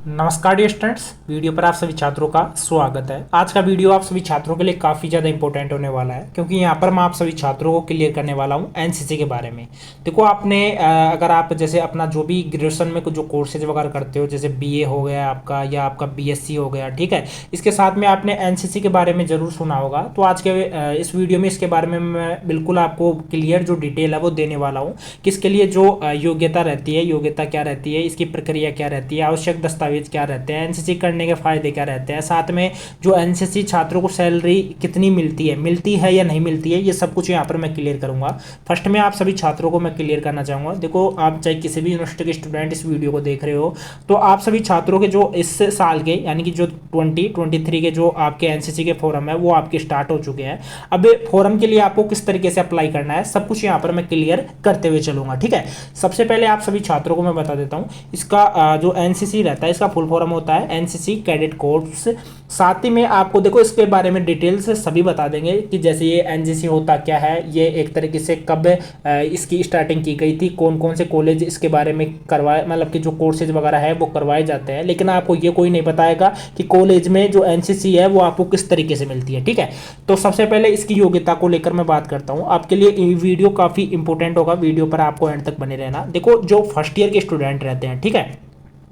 नमस्कार dear students, video पर आप सभी छात्रों का स्वागत है। आज का वीडियो आप सभी छात्रों के लिए काफ़ी ज़्यादा इंपॉर्टेंट होने वाला है, क्योंकि यहाँ पर मैं आप सभी छात्रों को क्लियर करने वाला हूँ एनसीसी के बारे में। देखो आपने अगर आप जैसे अपना जो भी ग्रेजुएशन में कुछ जो कोर्सेज वगैरह करते हो, जैसे बीए हो गया आपका या आपका बीएससी हो गया, ठीक है, इसके साथ में आपने एनसीसी के बारे में ज़रूर सुना होगा। तो आज के इस वीडियो में इसके बारे में मैं बिल्कुल आपको क्लियर जो डिटेल है वो देने वाला हूँ। किसके लिए जो योग्यता रहती है, योग्यता क्या रहती है, इसकी प्रक्रिया क्या रहती है, आवश्यक दस्तावेज क्या रहते हैं, एनसीसी करने के फायदे क्या रहते हैं, साथ में जो एनसीसी छात्रों को सैलरी कितनी मिलती है या नहीं मिलती है, ये सब कुछ यहाँ पर मैं क्लियर करूंगा। फर्स्ट में आप सभी छात्रों को मैं क्लियर करना चाहूँगा। देखो आप चाहे किसी भी यूनिवर्सिटी के स्टूडेंट इस वीडियो को देख रहे हो, तो आप सभी छात्रों के जो इस साल के यानी कि जो 2023 के जो आपके एनसीसी के फॉरम है वो आपके स्टार्ट हो चुके हैं। अब फॉरम के लिए आपको किस तरीके से अप्लाई करना है सब कुछ यहाँ पर मैं क्लियर करते हुए चलूंगा, ठीक है। सबसे पहले आप सभी छात्रों को मैं बता देता हूँ, इसका जो एनसीसी रहता है इसका फुल फॉर्म होता है एनसीसी कैडेट कोर्स। साथ ही में आपको देखो इसके बारे में डिटेल से सभी बता देंगे कि जैसे ये एनसीसी होता क्या है, ये एक तरीके से कब इसकी स्टार्टिंग की गई थी, कौन कौन से कॉलेज इसके बारे में करवाए, मतलब कि जो कोर्सेज वगैरह है वो करवाए जाते हैं। लेकिन आपको ये कोई नहीं बताएगा कि कॉलेज में जो एनसीसी है वो आपको किस तरीके से मिलती है, ठीक है। तो सबसे पहले इसकी योग्यता को लेकर मैं बात करता हूँ। आपके लिए वीडियो काफ़ी इंपॉर्टेंट होगा, वीडियो पर आपको एंड तक बने रहना। देखो जो फर्स्ट ईयर के स्टूडेंट रहते हैं, ठीक है,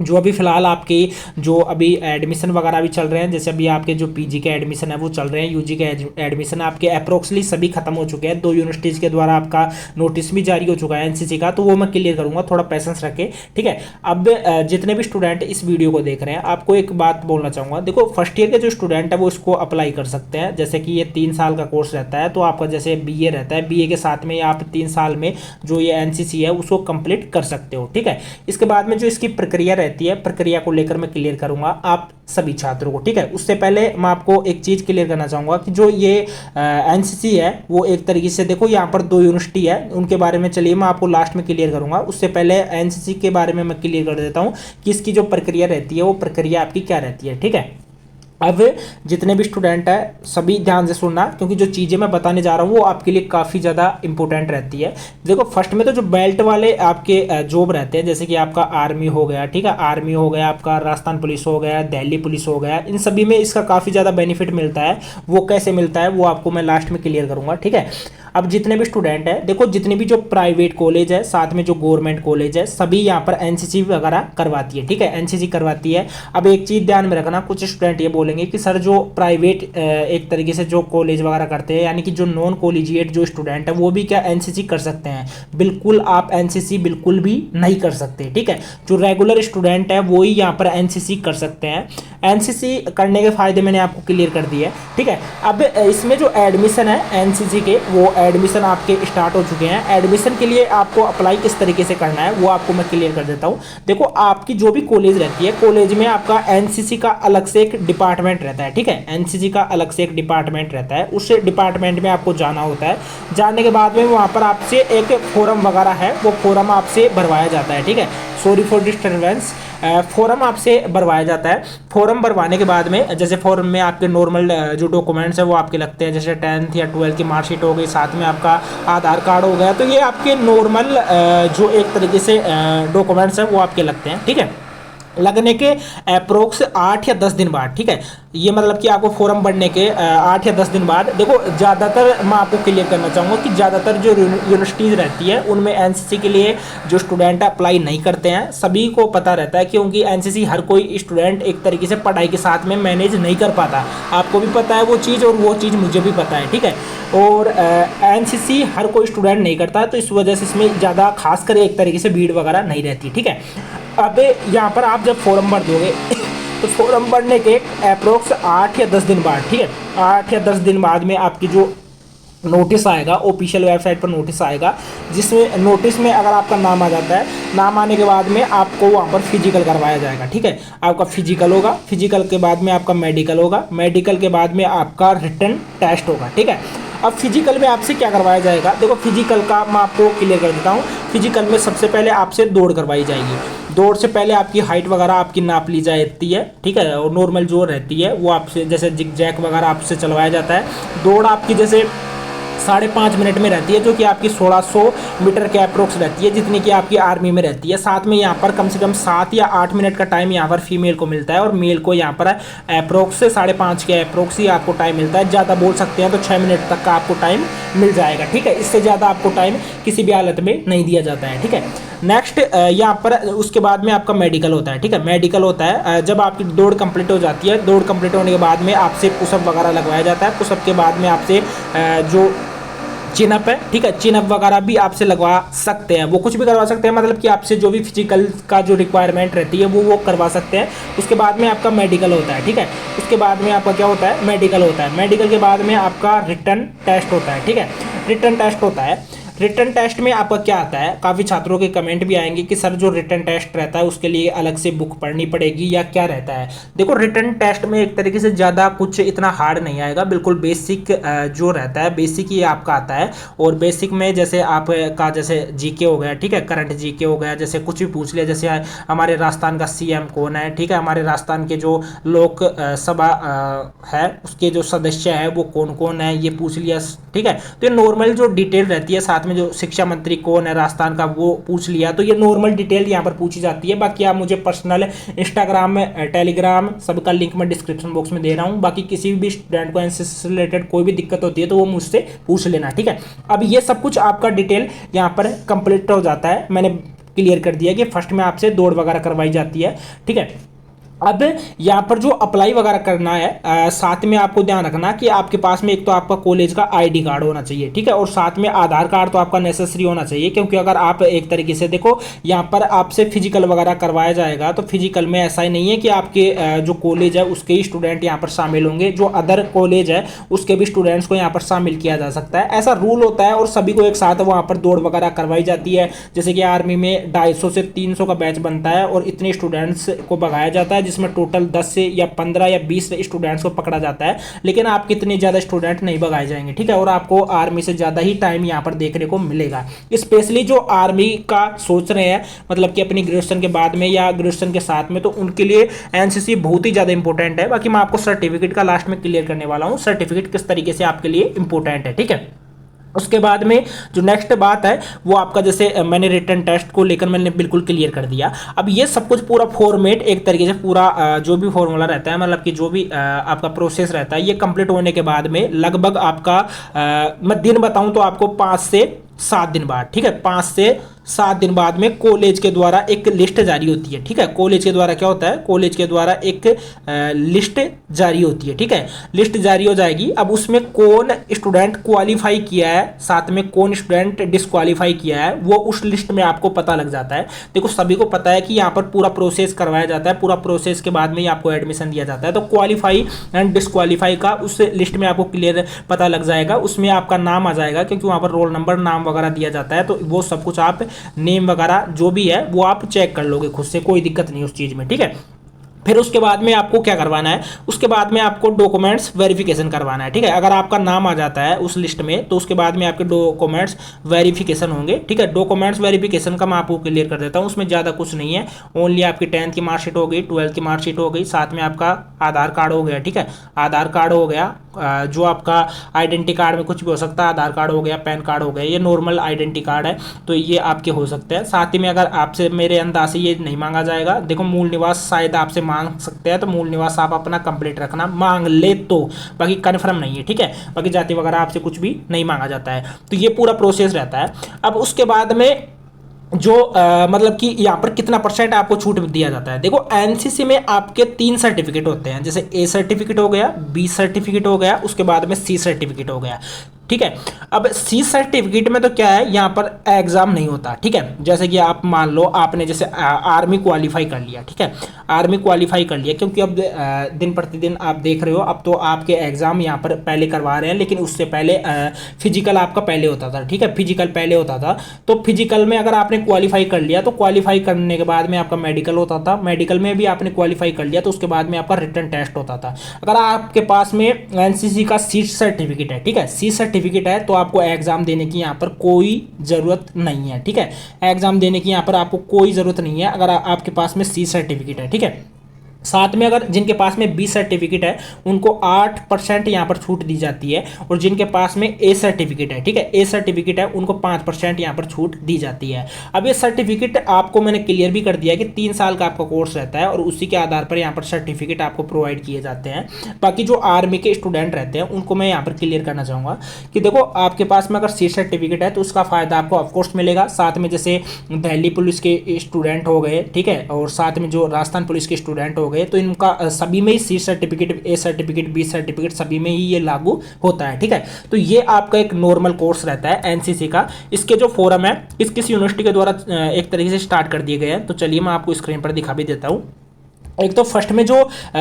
जो अभी फिलहाल आपके जो अभी एडमिशन वगैरह भी चल रहे हैं, जैसे अभी आपके जो पीजी के एडमिशन है वो चल रहे हैं, यूजी के एडमिशन आपके अप्रोक्सली सभी खत्म हो चुके हैं। 2 यूनिवर्सिटीज़ के द्वारा आपका नोटिस भी जारी हो चुका है एनसीसी का, तो वो मैं क्लियर करूंगा, थोड़ा पैसेंस रखें, ठीक है। अब जितने भी स्टूडेंट इस वीडियो को देख रहे हैं, आपको एक बात बोलना चाहूँगा। देखो फर्स्ट ईयर के जो स्टूडेंट है वो इसको अप्लाई कर सकते हैं। जैसे कि ये 3 साल का कोर्स रहता है, तो आपका जैसे बीए रहता है, बीए के साथ में आप 3 साल में जो ये एनसीसी है उसको कंप्लीट कर सकते हो, ठीक है। इसके बाद में जो इसकी प्रक्रिया रहती है, प्रक्रिया को लेकर मैं क्लियर करूंगा आप सभी छात्रों को, ठीक है। उससे पहले मैं आपको एक चीज क्लियर करना चाहूंगा कि जो ये एनसीसी है वो एक तरीके से, देखो यहाँ पर 2 यूनिवर्सिटी है, उनके बारे में चलिए मैं आपको लास्ट में क्लियर करूंगा। उससे पहले एनसीसी के बारे में मैं क्लियर कर देता हूँ कि इसकी जो प्रक्रिया रहती है वो प्रक्रिया आपकी क्या रहती है, ठीक है। अब जितने भी स्टूडेंट है सभी ध्यान से सुनना, क्योंकि जो चीज़ें मैं बताने जा रहा हूँ वो आपके लिए काफ़ी ज़्यादा इंपॉर्टेंट रहती है। देखो फर्स्ट में तो जो बेल्ट वाले आपके जॉब रहते हैं, जैसे कि आपका आर्मी हो गया, ठीक है, आर्मी हो गया, आपका राजस्थान पुलिस हो गया, दिल्ली पुलिस हो गया, इन सभी में इसका काफ़ी ज़्यादा बेनिफिट मिलता है। वो कैसे मिलता है वो आपको मैं लास्ट में क्लियर करूँगा, ठीक है। अब जितने भी स्टूडेंट है, देखो जितने भी जो प्राइवेट कॉलेज है साथ में जो गवर्नमेंट कॉलेज है, सभी यहाँ पर एनसीसी वगैरह करवाती है, ठीक है, एनसीसी करवाती है। अब एक चीज़ ध्यान में रखना, कुछ स्टूडेंट ये बोलेंगे कि सर जो प्राइवेट एक तरीके से जो कॉलेज वगैरह करते हैं, यानी कि जो नॉन कॉलेजिएट जो स्टूडेंट है वो भी क्या एनसीसी कर सकते हैं? बिल्कुल आप एनसीसी बिल्कुल भी नहीं कर सकते, ठीक है। जो रेगुलर स्टूडेंट है वो ही यहाँ पर एनसीसी कर सकते हैं। एनसीसी करने के फायदे मैंने आपको क्लियर कर दिए, ठीक है। अब इसमें जो एडमिशन है एनसीसी के, वो एडमिशन आपके स्टार्ट हो चुके हैं। एडमिशन के लिए आपको अप्लाई किस तरीके से करना है वो आपको मैं क्लियर कर देता हूँ। देखो आपकी जो भी कॉलेज रहती है, कॉलेज में आपका एनसीसी का अलग से एक डिपार्टमेंट रहता है, ठीक है, एनसीसी का अलग से एक डिपार्टमेंट रहता है। उस डिपार्टमेंट में आपको जाना होता है। जाने के बाद में वहाँ पर आपसे एक फॉर्म वगैरह है, वो फॉर्म आपसे भरवाया जाता है, ठीक है। सॉरी फॉर डिस्टर्बेंस, फॉर्म आपसे भरवाया जाता है। फॉर्म भरवाने के बाद में जैसे फॉर्म में आपके नॉर्मल जो डॉक्यूमेंट्स है वो आपके लगते हैं, जैसे 10th या 12th की मार्कशीट हो गई, साथ में आपका आधार कार्ड हो गया, तो ये आपके नॉर्मल जो एक तरीके से डॉक्यूमेंट्स है वो आपके लगते हैं, ठीक है। लगने के अप्रोक्स 8 या 10 दिन बाद, ठीक है, ये मतलब कि आपको फॉर्म भरने के 8 या 10 दिन बाद, देखो ज़्यादातर मैं आपको क्लियर करना चाहूँगा कि ज़्यादातर जो यूनिवर्सिटीज़ रहती है उनमें एनसीसी के लिए जो स्टूडेंट अप्लाई नहीं करते हैं। सभी को पता रहता है, क्योंकि एनसीसी हर कोई स्टूडेंट एक तरीके से पढ़ाई के साथ में मैनेज नहीं कर पाता। आपको भी पता है वो चीज़ और वो चीज़ मुझे भी पता है, ठीक है। और एनसीसी हर कोई स्टूडेंट नहीं करता, तो इस वजह से इसमें ज़्यादा खासकर एक तरीके से भीड़ वगैरह नहीं रहती, ठीक है। अब यहाँ पर आप जब फॉर्म भर दोगे तो फॉर्म भरने के अप्रोक्स 8 या 10 दिन बाद, ठीक है, 8 या 10 दिन बाद में आपकी जो नोटिस आएगा, ऑफिशियल वेबसाइट पर नोटिस आएगा, जिसमें नोटिस में अगर आपका नाम आ जाता है, नाम आने के बाद में आपको वहाँ पर फिजिकल करवाया जाएगा, ठीक है। आपका फिजिकल होगा, फिजिकल के बाद में आपका मेडिकल होगा, मेडिकल के बाद में आपका रिटन टेस्ट होगा, ठीक है। अब फिजिकल में आपसे क्या करवाया जाएगा, देखो फिजिकल का मैं आपको क्लियर कर देता हूँ। फिजिकल में सबसे पहले आपसे दौड़ करवाई जाएगी। दौड़ से पहले आपकी हाइट वगैरह आपकी नाप ली जाती है, ठीक है, और नॉर्मल जो रहती है वो आपसे जैसे जिग जैक वगैरह आपसे चलवाया जाता है। दौड़ आपकी जैसे 5.5 मिनट में रहती है, जो कि आपकी 1600 मीटर के अप्रोक्स रहती है, जितनी कि आपकी आर्मी में रहती है। साथ में यहाँ पर कम से कम 7 या 8 मिनट का टाइम यहाँ पर फीमेल को मिलता है, और मेल को यहाँ पर अप्रोक्स से 5.5 के अप्रोक्स ही आपको टाइम मिलता है। ज़्यादा बोल सकते हैं तो 6 मिनट तक का आपको टाइम मिल जाएगा, ठीक है। इससे ज़्यादा आपको टाइम किसी भी हालत में नहीं दिया जाता है, ठीक है। नेक्स्ट यहाँ पर उसके बाद में आपका मेडिकल होता है, ठीक है। मेडिकल होता है जब आपकी दौड़ कंप्लीट हो जाती है, दौड़ कंप्लीट होने के बाद में आपसे पुशअप वगैरह लगवाया जाता है। पुशअप के बाद में आपसे जो चिनअप है, ठीक है, चिनअप वगैरह भी आपसे लगवा सकते हैं, वो कुछ भी करवा सकते हैं, मतलब कि आपसे जो भी फिजिकल का जो रिक्वायरमेंट रहती है वो करवा सकते हैं। उसके बाद में आपका मेडिकल होता है, ठीक है। उसके बाद में आपका क्या होता है, मेडिकल होता है। मेडिकल के बाद में आपका रिटन टेस्ट होता है, ठीक है। रिटन टेस्ट होता है। रिटन टेस्ट में आपका क्या आता है, काफ़ी छात्रों के कमेंट भी आएंगे कि सर जो रिटन टेस्ट रहता है उसके लिए अलग से बुक पढ़नी पड़ेगी या क्या रहता है। देखो, रिटन टेस्ट में एक तरीके से ज़्यादा कुछ इतना हार्ड नहीं आएगा, बिल्कुल बेसिक जो रहता है बेसिक ही आपका आता है। और बेसिक में जैसे आपका जैसे जीके हो गया, ठीक है, करंट जीके हो गया, जैसे कुछ भी पूछ लिया, जैसे हमारे राजस्थान का सीएम कौन है, ठीक है, हमारे राजस्थान के जो लोक सभा है उसके जो सदस्य है वो कौन कौन है, ये पूछ लिया, ठीक है। तो ये नॉर्मल जो डिटेल रहती है, साथ में जो शिक्षा मंत्री कौन है राजस्थान का वो पूछ लिया, तो ये नॉर्मल डिटेल यहाँ पर पूछी जाती है। बाकी आप मुझे पर्सनल इंस्टाग्राम में, टेलीग्राम, सबका लिंक मैं डिस्क्रिप्शन बॉक्स में दे रहा हूँ। बाकी किसी भी स्टूडेंट को एनसीसी से रिलेटेड कोई भी दिक्कत होती है तो वो मुझसे पूछ लेना, ठीक है। अब ये सब कुछ आपका डिटेल यहाँ पर कंप्लीट हो जाता है। मैंने क्लियर कर दिया कि फर्स्ट में आपसे दौड़ वगैरह करवाई जाती है, ठीक है। अब यहाँ पर जो अप्लाई वगैरह करना है, साथ में आपको ध्यान रखना कि आपके पास में एक तो आपका कॉलेज का आईडी कार्ड होना चाहिए, ठीक है, और साथ में आधार कार्ड तो आपका नेसेसरी होना चाहिए। क्योंकि अगर आप एक तरीके से देखो, यहाँ पर आपसे फिजिकल वगैरह करवाया जाएगा, तो फिजिकल में ऐसा ही नहीं है कि आपके जो कॉलेज है उसके ही स्टूडेंट यहाँ पर शामिल होंगे, जो अदर कॉलेज है उसके भी स्टूडेंट्स को यहाँ पर शामिल किया जा सकता है, ऐसा रूल होता है। और सभी को एक साथ वहाँ पर दौड़ वगैरह करवाई जाती है। जैसे कि आर्मी में 250 से 300 का बैच बनता है और इतने स्टूडेंट्स को भगाया जाता है, जिसमें टोटल 10 से या 15 या 20 स्टूडेंट्स को पकड़ा जाता है। लेकिन आप कितने ज़्यादा स्टूडेंट नहीं भगाए जाएंगे, ठीक है, और आपको आर्मी से ज़्यादा ही टाइम यहाँ पर देखने को मिलेगा। स्पेशली जो आर्मी का सोच रहे हैं, मतलब कि अपनी ग्रेजुएशन के बाद में या ग्रेजुएशन के साथ में, तो उनके लिए एनसीसी बहुत ही ज़्यादा इंपॉर्टेंट है। बाकी मैं आपको सर्टिफिकेट का लास्ट में क्लियर करने वाला हूँ, सर्टिफिकेट किस तरीके से आपके लिए इंपॉर्टेंट है, ठीक है। उसके बाद में जो नेक्स्ट बात है वो आपका, जैसे मैंने रिटन टेस्ट को लेकर मैंने बिल्कुल क्लियर कर दिया। अब ये सब कुछ पूरा फॉर्मेट एक तरीके से पूरा जो भी फॉर्मूला रहता है, मतलब कि जो भी आपका प्रोसेस रहता है, ये कंप्लीट होने के बाद में लगभग आपका मैं दिन बताऊं तो आपको 5 से 7 दिन बाद, ठीक है, 5 से 7 दिन बाद में कॉलेज के द्वारा एक लिस्ट जारी होती है, ठीक है। कॉलेज के द्वारा क्या होता है, कॉलेज के द्वारा एक लिस्ट जारी होती है, ठीक है, लिस्ट जारी हो जाएगी। अब उसमें कौन स्टूडेंट क्वालिफाई किया है, साथ में कौन स्टूडेंट डिस्क्वालीफाई किया है, वो उस लिस्ट में आपको पता लग जाता है। देखो, सभी को पता है कि यहाँ पर पूरा प्रोसेस करवाया जाता है, पूरा प्रोसेस के बाद में ही आपको एडमिशन दिया जाता है। तो क्वालिफाई एंड डिस्क्वालीफाई का उस लिस्ट में आपको क्लियर पता लग जाएगा, उसमें आपका नाम आ जाएगा, क्योंकि वहाँ पर रोल नंबर, नाम वगैरह दिया जाता है। तो वो सब कुछ आप नेम वगैरह जो भी है वो आप चेक कर लोगे खुद से, कोई दिक्कत नहीं उस चीज़ में, ठीक है। फिर उसके बाद में आपको क्या करवाना है, उसके बाद में आपको डॉक्यूमेंट्स वेरिफिकेशन करवाना है, ठीक है। अगर आपका नाम आ जाता है उस लिस्ट में तो उसके बाद में आपके डॉक्यूमेंट्स वेरिफिकेशन होंगे, ठीक है। डॉक्यूमेंट्स वेरिफिकेशन का मैं आपको क्लियर कर देता हूँ, उसमें ज़्यादा कुछ नहीं है, ओनली आपकी 10th की मार्कशीट हो गई, 12th की मार्कशीट हो गई, साथ में आपका आधार कार्ड हो गया, ठीक है, आधार कार्ड हो गया, जो आपका आइडेंटिटी कार्ड में कुछ भी हो सकता है, आधार कार्ड हो गया, पैन कार्ड हो गया, ये नॉर्मल आइडेंटिटी कार्ड है तो ये आपके हो सकते हैं। साथ ही में अगर आपसे, मेरे अंदाज से ये नहीं मांगा जाएगा, देखो मूल निवास शायद आपसे मांग सकते हैं, तो मूल निवास आप अपना कंप्लीट रखना, मांग ले तो, बाकी कन्फर्म नहीं है, ठीक है। बाकी जाति वगैरह आपसे कुछ भी नहीं मांगा जाता है। तो ये पूरा प्रोसेस रहता है। अब उसके बाद में जो मतलब कि यहाँ पर कितना % आपको छूट दिया जाता है। देखो, एनसीसी में आपके 3 सर्टिफिकेट होते हैं, जैसे ए सर्टिफिकेट हो गया, बी सर्टिफिकेट हो गया, उसके बाद में सी सर्टिफिकेट हो गया, ठीक है। अब सी सर्टिफिकेट में तो क्या है, यहाँ पर एग्जाम नहीं होता, ठीक है। जैसे कि आप मान लो आपने जैसे आर्मी क्वालिफाई कर लिया, ठीक है, आर्मी क्वालिफाई कर लिया, क्योंकि अब दिन प्रतिदिन आप देख रहे हो, अब तो आपके एग्जाम यहाँ पर पहले करवा रहे हैं, लेकिन उससे पहले फिजिकल आपका पहले होता था, ठीक है, फिजिकल पहले होता था। तो फिजिकल में अगर आपने क्वालिफाई कर लिया तो क्वालिफाई करने के बाद में आपका मेडिकल होता था, मेडिकल में भी आपने क्वालिफाई कर लिया तो उसके बाद में आपका रिटन टेस्ट होता था। अगर आपके पास में एनसीसी का सी सर्टिफिकेट है, ठीक है, सी सर्टिफिकेट है, तो आपको एग्जाम देने की यहाँ पर कोई ज़रूरत नहीं है, ठीक है, एग्जाम देने की यहाँ पर आपको कोई ज़रूरत नहीं है अगर आपके पास में सी सर्टिफिकेट है, ठीक है। साथ में अगर जिनके पास में बी सर्टिफिकेट है उनको 8% यहाँ पर छूट दी जाती है, और जिनके पास में ए सर्टिफिकेट है, ठीक है, ए सर्टिफिकेट है, उनको 5% यहाँ पर छूट दी जाती है। अब ये सर्टिफिकेट आपको मैंने क्लियर भी कर दिया कि 3 साल का आपका कोर्स रहता है और उसी के आधार पर यहाँ पर सर्टिफिकेट आपको प्रोवाइड किए जाते हैं। बाकी जो आर्मी के स्टूडेंट रहते हैं उनको मैं यहाँ पर क्लियर करना चाहूँगा कि देखो आपके पास में अगर सी सर्टिफिकेट है तो उसका फायदा आपको ऑफकोर्स मिलेगा। साथ में जैसे दिल्ली पुलिस के स्टूडेंट हो गए, ठीक है, और साथ में जो राजस्थान पुलिस के स्टूडेंट हो गए, तो इनका सभी में ही C certificate, A certificate, B certificate सभी में ही ये लागू होता है, ठीक है। तो ये आपका एक नॉर्मल कोर्स रहता है एनसीसी का। इसके जो फोरम है किस यूनिवर्सिटी के द्वारा एक तरीके से स्टार्ट कर दिए गए हैं, तो चलिए मैं आपको स्क्रीन पर दिखा भी देता हूँ। एक तो फर्स्ट में जो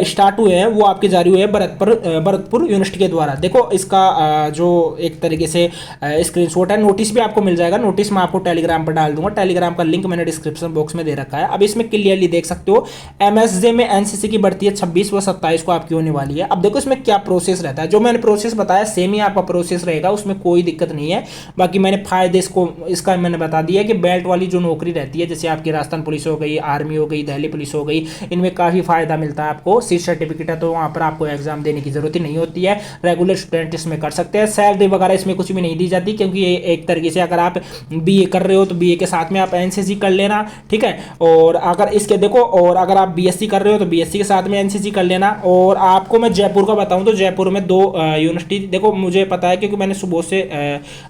स्टार्ट हुए हैं वो आपके जारी हुए हैं भरतपुर यूनिवर्सिटी के द्वारा। देखो इसका जो एक तरीके से स्क्रीनशॉट है, नोटिस भी आपको मिल जाएगा। नोटिस मैं आपको टेलीग्राम पर डाल दूंगा, टेलीग्राम का लिंक मैंने डिस्क्रिप्शन बॉक्स में दे रखा है। अब इसमें क्लियरली देख सकते हो एमएसजे में एनसीसी की भर्ती है 26 व 27 को आपकी होने वाली है। अब देखो इसमें क्या प्रोसेस रहता है, जो मैंने प्रोसेस बताया सेम ही आपका प्रोसेस रहेगा, उसमें कोई दिक्कत नहीं है। बाकी मैंने फायदे इसका मैंने बता दिया कि बेल्ट वाली जो नौकरी रहती है, जैसे आपकी राजस्थान पुलिस हो गई, आर्मी हो गई, दिल्ली पुलिस हो गई, इनमें काफ़ी फायदा मिलता है आपको। सी सर्टिफिकेट है तो वहाँ पर आपको एग्जाम देने की जरूरत ही नहीं होती है, रेगुलर स्टूडेंट इसमें कर सकते हैं। सैलरी वगैरह इसमें कुछ भी नहीं दी जाती, क्योंकि ये एक तरीके से अगर आप बीए कर रहे हो तो बीए के साथ में आप एनसीसी कर लेना, ठीक है। और अगर इसके देखो, और अगर आप बीएससी कर रहे हो तो बीएससी के साथ में एनसीसी कर लेना। और आपको मैं जयपुर का बताऊं तो जयपुर में 2 यूनिवर्सिटी, देखो मुझे पता है क्योंकि मैंने सुबोध से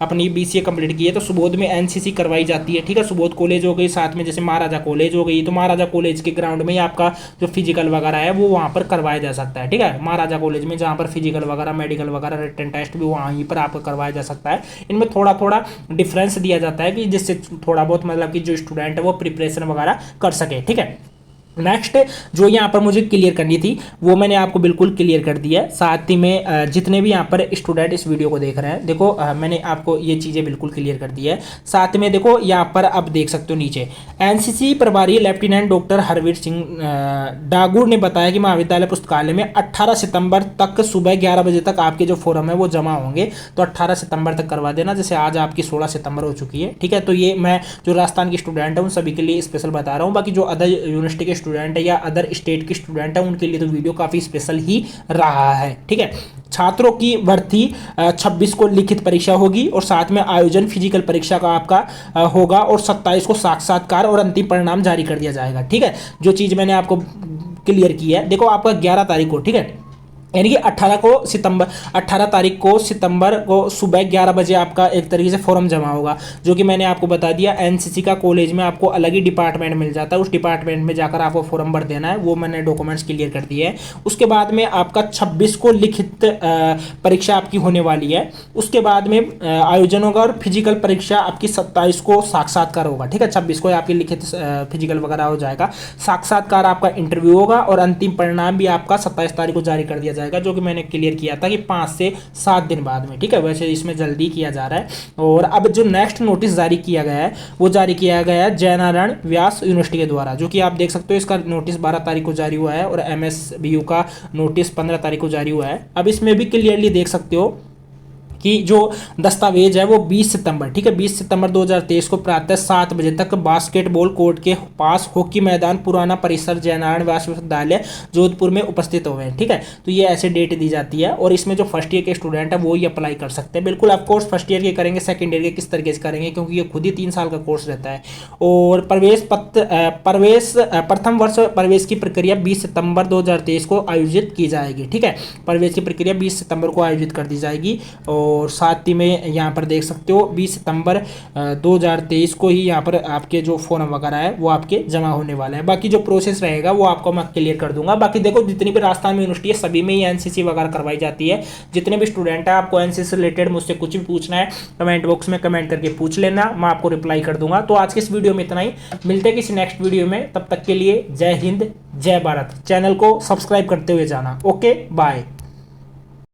अपनी बीसीए कंप्लीट की है, तो सुबोध में एनसीसी करवाई जाती है, ठीक है। सुबोध कॉलेज हो गई, साथ में जैसे महाराजा कॉलेज हो गई, तो महाराजा कॉलेज के ग्राउंड में ही आपका जो फिजिकल वगैरह है वो वहाँ पर करवाया जा सकता है, ठीक है। महाराजा कॉलेज में जहाँ पर फिजिकल वगैरह, मेडिकल वगैरह, रिटन टेस्ट भी वहीं पर आपको करवाया जा सकता है। इनमें थोड़ा थोड़ा डिफरेंस दिया जाता है कि जिससे थोड़ा बहुत मतलब कि जो स्टूडेंट है वो प्रिपरेशन वगैरह कर सके, ठीक है। नेक्स्ट जो यहाँ पर मुझे क्लियर करनी थी वो मैंने आपको बिल्कुल क्लियर कर दिया है। साथ ही में जितने भी यहाँ पर स्टूडेंट इस वीडियो को देख रहे हैं, देखो मैंने आपको ये चीज़ें बिल्कुल क्लियर कर दी है। साथ में देखो यहाँ पर आप देख सकते हो नीचे एनसीसी प्रभारी लेफ्टिनेंट डॉक्टर हरवीर सिंह डागुर ने बताया कि महाविद्यालय पुस्तकालय में 18 सितंबर तक सुबह 11 बजे तक आपके जो फॉर्म है वो जमा होंगे। तो 18 सितंबर तक करवा देना, जैसे आज आपकी 16 सितंबर हो चुकी है, ठीक है। तो ये मैं जो राजस्थान के स्टूडेंट है उन सभी के लिए स्पेशल बता रहा हूँ। बाकी जो अदर यूनिवर्सिटी के स्टूडेंट है या अदर स्टेट के स्टूडेंट है उनके लिए तो वीडियो काफ़ी स्पेशल ही रहा है, ठीक है। छात्रों की भर्ती 26 को लिखित परीक्षा होगी और साथ में आयोजन फिजिकल परीक्षा का आपका होगा और 27 को साक्षात्कार और अंतिम परिणाम जारी कर दिया जाएगा, ठीक है। जो चीज़ मैंने आपको क्लियर की है, देखो आपका 11 तारीख को, ठीक है, यानी कि 18 तारीख को सितंबर को सुबह 11 बजे आपका एक तरीके से फॉर्म जमा होगा, जो कि मैंने आपको बता दिया। एनसीसी का कॉलेज में आपको अलग ही डिपार्टमेंट मिल जाता है, उस डिपार्टमेंट में जाकर आपको फॉर्म भर देना है, वो मैंने डॉक्यूमेंट्स क्लियर कर दिए हैं। उसके बाद में आपका 26 को लिखित परीक्षा आपकी होने वाली है। उसके बाद में आयोजन होगा और फिजिकल परीक्षा आपकी 27 को साक्षात्कार होगा, ठीक है। 26 को आपकी लिखित फिजिकल वगैरह हो जाएगा, साक्षात्कार आपका इंटरव्यू होगा और अंतिम परिणाम भी आपका 27 तारीख को जारी कर दिया जाएगा, जो कि मैंने क्लियर किया था कि 5 से 7 दिन बाद में, ठीक है। वैसे इसमें जल्दी किया जा रहा है। और अब जो नेक्स्ट नोटिस जारी किया गया है वो जारी किया गया है जयनारायण व्यास यूनिवर्सिटी के द्वारा, जो कि आप देख सकते हो इसका नोटिस 12 तारीख को जारी हुआ है और एमएसबीयू का नोटिस 15 तारीख को जारी हुआ है। अब इसमें भी क्लियरली देख सकते हो कि जो दस्तावेज है वो 20 सितंबर, ठीक है, 20 सितंबर 2023 को प्रातः 7 बजे तक बास्केटबॉल कोर्ट के पास हॉकी मैदान पुराना परिसर जयनारायण व्यास विश्वविद्यालय जोधपुर में उपस्थित हुए हैं, ठीक है। तो ये ऐसे डेट दी जाती है और इसमें जो फर्स्ट ईयर के स्टूडेंट है वो ही अप्लाई कर सकते हैं। बिल्कुल ऑफकोर्स फर्स्ट ईयर के करेंगे, सेकेंड ईयर के किस तरीके से करेंगे, क्योंकि ये खुद ही 3 साल का कोर्स रहता है। और प्रथम वर्ष प्रवेश की प्रक्रिया 20 सितंबर 2023 को आयोजित की जाएगी, ठीक है। प्रवेश की प्रक्रिया 20 सितंबर को आयोजित कर दी जाएगी। और साथ ही में यहाँ पर देख सकते हो 20 सितंबर 2023 को ही यहाँ पर आपके जो फॉर्म वगैरह है वो आपके जमा होने वाला है। बाकी जो प्रोसेस रहेगा वो आपको मैं क्लियर कर दूंगा। बाकी देखो जितनी भी राजस्थान में यूनिवर्सिटी है सभी में ही एनसीसी वगैरह करवाई जाती है। जितने भी स्टूडेंट है आपको एनसीसी से रिलेटेड मुझसे कुछ भी पूछना है कमेंट बॉक्स में कमेंट करके पूछ लेना, मैं आपको रिप्लाई कर दूंगा। तो आज के इस वीडियो में इतना ही, मिलते हैं किसी नेक्स्ट वीडियो में, तब तक के लिए जय हिंद जय भारत। चैनल को सब्सक्राइब करते हुए जाना। Okay bye.